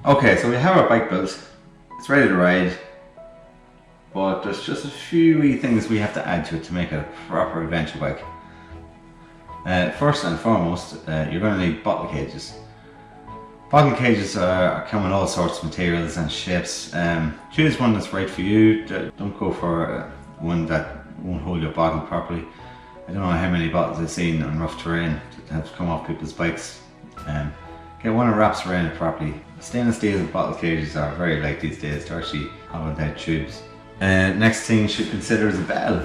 Okay, so we have our bike built. It's ready to ride, but there's just a few wee things we have to add to it to make it a proper adventure bike. First and foremost, you're going to need bottle cages. Bottle cages come in all sorts of materials and shapes. Choose one that's right for you. Don't go for one that won't hold your bottle properly. I don't know how many bottles I've seen on rough terrain that have come off people's bikes. Get one that wraps around it properly. Stainless steel bottle cages are very light these days. They're actually hollowed out tubes. Next thing you should consider is a bell.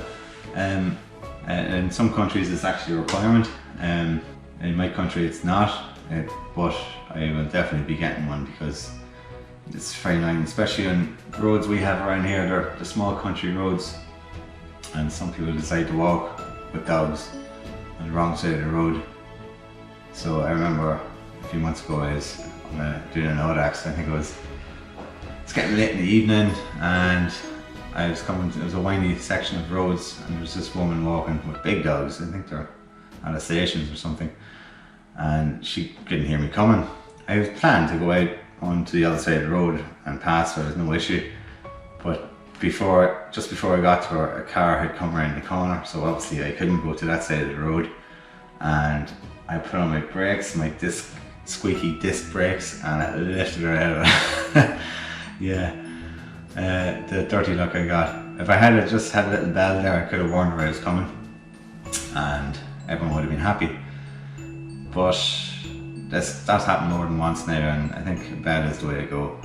In some countries it's actually a requirement. In my country it's not, but I will definitely be getting one because it's very nice, especially on roads we have around here. They're the small country roads, and some people decide to walk with dogs on the wrong side of the road. So I remember a few months ago I was doing an Audax. I think it's getting late in the evening, and I was coming to, it was a windy section of roads, and there was this woman walking with big dogs. I think they're at a stations or something, and she couldn't hear me coming. I was planned to go out onto the other side of the road and pass her, there's no issue. But just before I got to her, a car had come around the corner, so obviously I couldn't go to that side of the road. And I put on my brakes, my squeaky disc brakes, and it lifted her out of it. Yeah, the dirty look I got. If I had just had a little bell there, I could have warned her I was coming, and everyone would have been happy. But that's happened more than once now, and I think a bell is the way to go.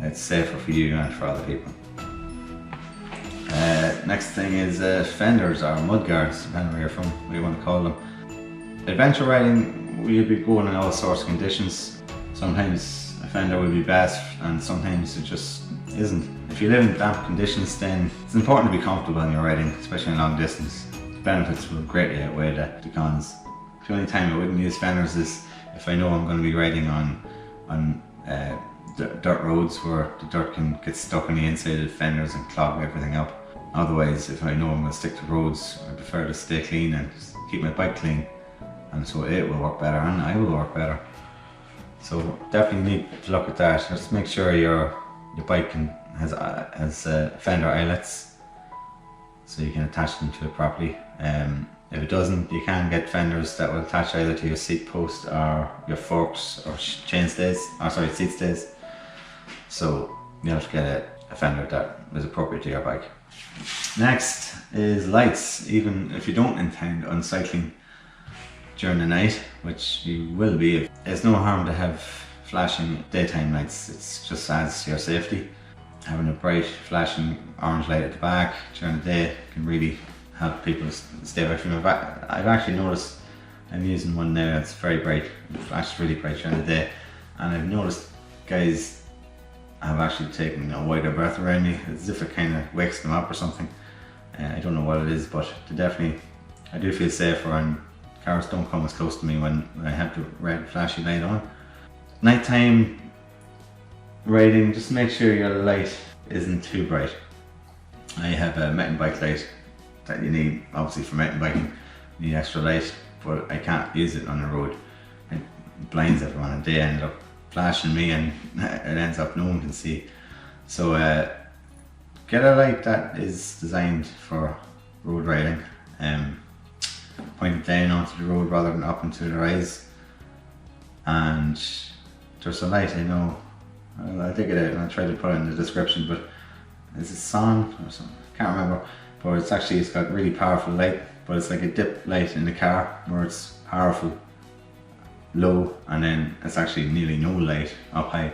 It's safer for you and for other people. Next thing is fenders or mud guards, depending where you're from, what you want to call them. Adventure riding, we'll be going in all sorts of conditions. Sometimes a fender will be best, and sometimes it just isn't. If you live in damp conditions, then it's important to be comfortable when you're riding, especially in long distance. The benefits will greatly outweigh the cons. The only time I wouldn't use fenders is if I know I'm going to be riding on dirt roads where the dirt can get stuck on the inside of the fenders and clog everything up. Otherwise, if I know I'm going to stick to roads, I prefer to stay clean and keep my bike clean, and so it will work better and I will work better. So definitely need to look at that. Just make sure your bike has fender eyelets, so you can attach them to it properly. If it doesn't, you can get fenders that will attach either to your seat post or your forks or seat stays. So you have to get a fender that is appropriate to your bike. Next is lights. Even if you don't intend on cycling during the night, which you will be, there's no harm to have flashing daytime lights. It just adds to your safety. Having a bright flashing orange light at the back during the day can really help people stay away from it. I've actually noticed I'm using one now that's very bright. It flashes really bright during the day, and I've noticed guys have actually taken a wider berth around me, as if it kind of wakes them up or something. I don't know what it is, but I do feel safer, and cars don't come as close to me when I have the red flashy light on. Nighttime riding, just make sure your light isn't too bright. I have a mountain bike light that you need, obviously for mountain biking, you need extra light, but I can't use it on the road. It blinds everyone, and they end up flashing me, and it ends up no one can see. So get a light that is designed for road riding. Point it down onto the road rather than up into their eyes. And there's a light, I know, I'll dig it out and I'll try to put it in the description, but is it Son or something? I can't remember. But it's got really powerful light, but it's like a dip light in the car where it's powerful low, and then it's actually nearly no light up high.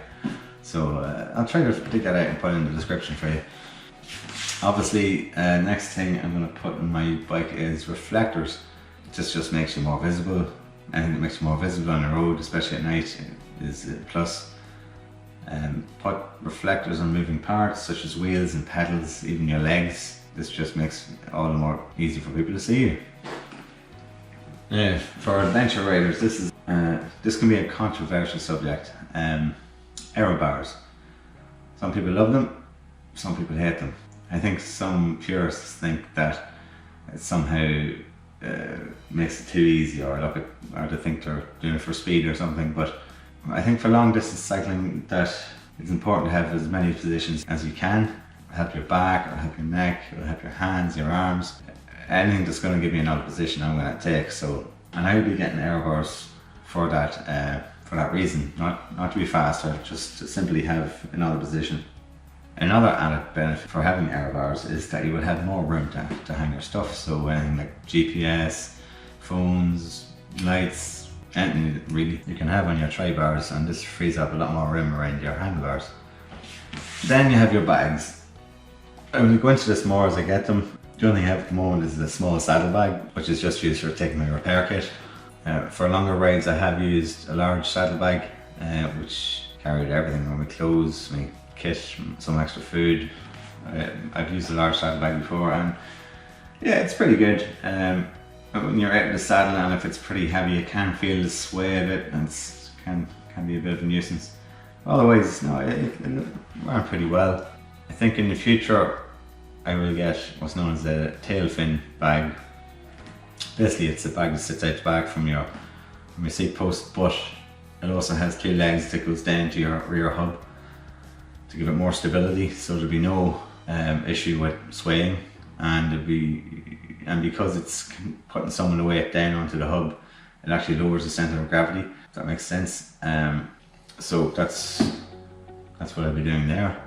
So I'll try to dig that out and put it in the description for you. Obviously, next thing I'm going to put in my bike is reflectors. This just makes you more visible. Anything that makes you more visible on the road, especially at night, is a plus. Put reflectors on moving parts such as wheels and pedals, even your legs. This just makes it all the more easy for people to see you. For adventure riders, this can be a controversial subject. Aero bars. Some people love them, some people hate them. I think some purists think that it somehow makes it too easy, or they think they're doing it for speed or something, but I think for long distance cycling that it's important to have as many positions as you can. It'll help your back, it'll help your neck, it'll help your hands, your arms. Anything that's going to give me another position I'm going to take. So, and I will be getting air bars for that reason, not to be faster, just to simply have another position. Another added benefit for having air bars is that you will have more room to hang your stuff. So anything like GPS, phones, lights, anything really you can have on your tri bars, and this frees up a lot more room around your handlebars. Then you have your bags. I will go into this more as I get them. The only thing I have at the moment is a small saddle bag, which is just used for taking my repair kit. For longer rides I have used a large saddle bag, which carried everything, my clothes, my kit, some extra food. I've used a large saddle bag before, and yeah, it's pretty good. When you're out in the saddle and if it's pretty heavy, you can feel the sway of it, and it can be a bit of a nuisance. Otherwise, no, it ran pretty well. I think in the future I will get what's known as a tail fin bag. Basically it's a bag that sits out the back from your seat post, but it also has two legs that goes down to your rear hub to give it more stability, so there'll be no issue with swaying, and because it's putting some of the weight down onto the hub, it actually lowers the centre of gravity, if that makes sense. So that's what I'll be doing there.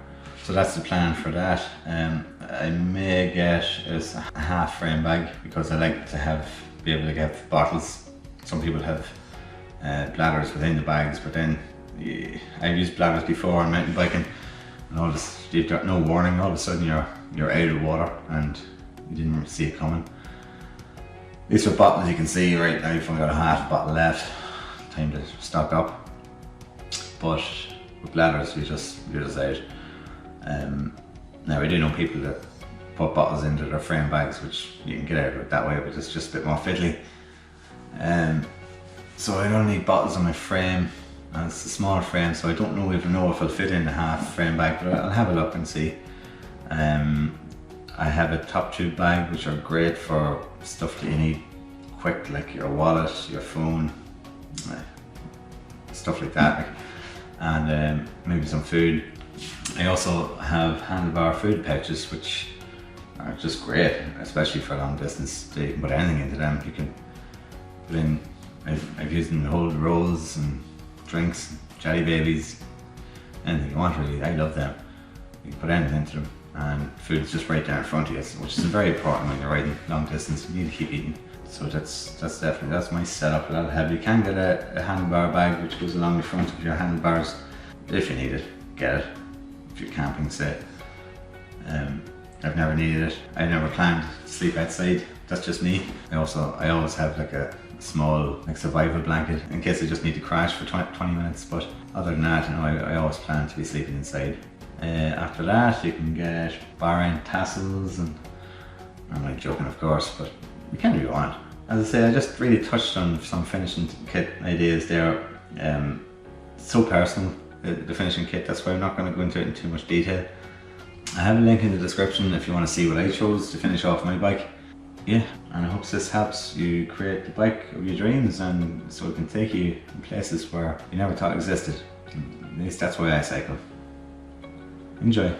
So that's the plan for that. I may get a half frame bag because I like to be able to get bottles. Some people have bladders within the bags, but then I've used bladders before on mountain biking, and all this, you've got no warning, all of a sudden you're out of water and you didn't really see it coming. These are bottles you can see right now, you've only got a half bottle left, time to stock up. But with bladders you're just out. Now I do know people that put bottles into their frame bags, which you can get out of it that way, but it's just a bit more fiddly. So I don't need bottles on my frame, and it's a small frame, so I don't even know if it'll fit in the half frame bag, but I'll have a look and see. I have a top tube bag, which are great for stuff that you need quick, like your wallet, your phone, stuff like that, and maybe some food. I also have handlebar food pouches, which are just great, especially for long distance. You can put anything into them. You can put in, I've used them to hold rolls and drinks, jelly babies, anything you want really. I love them. You can put anything into them, and food's just right there in front of you, which is very important when you're riding long distance. You need to keep eating. So that's my setup. That'll have, you can get a handlebar bag which goes along the front of your handlebars if you need it. Get it if you're camping, say. I've never needed it. I never planned to sleep outside. That's just me. I always have like a small survival blanket in case I just need to crash for 20 minutes. But other than that, I always plan to be sleeping inside. After that, you can get bar end tassels, and I'm like joking, of course, but you can if you want. As I say, I just really touched on some finishing kit ideas there. So personal, the finishing kit, that's why I'm not going to go into it in too much detail. I have a link in the description if you want to see what I chose to finish off my bike. Yeah, and I hope this helps you create the bike of your dreams, and so it can take you in places where you never thought existed. At least that's why I cycle. Enjoy.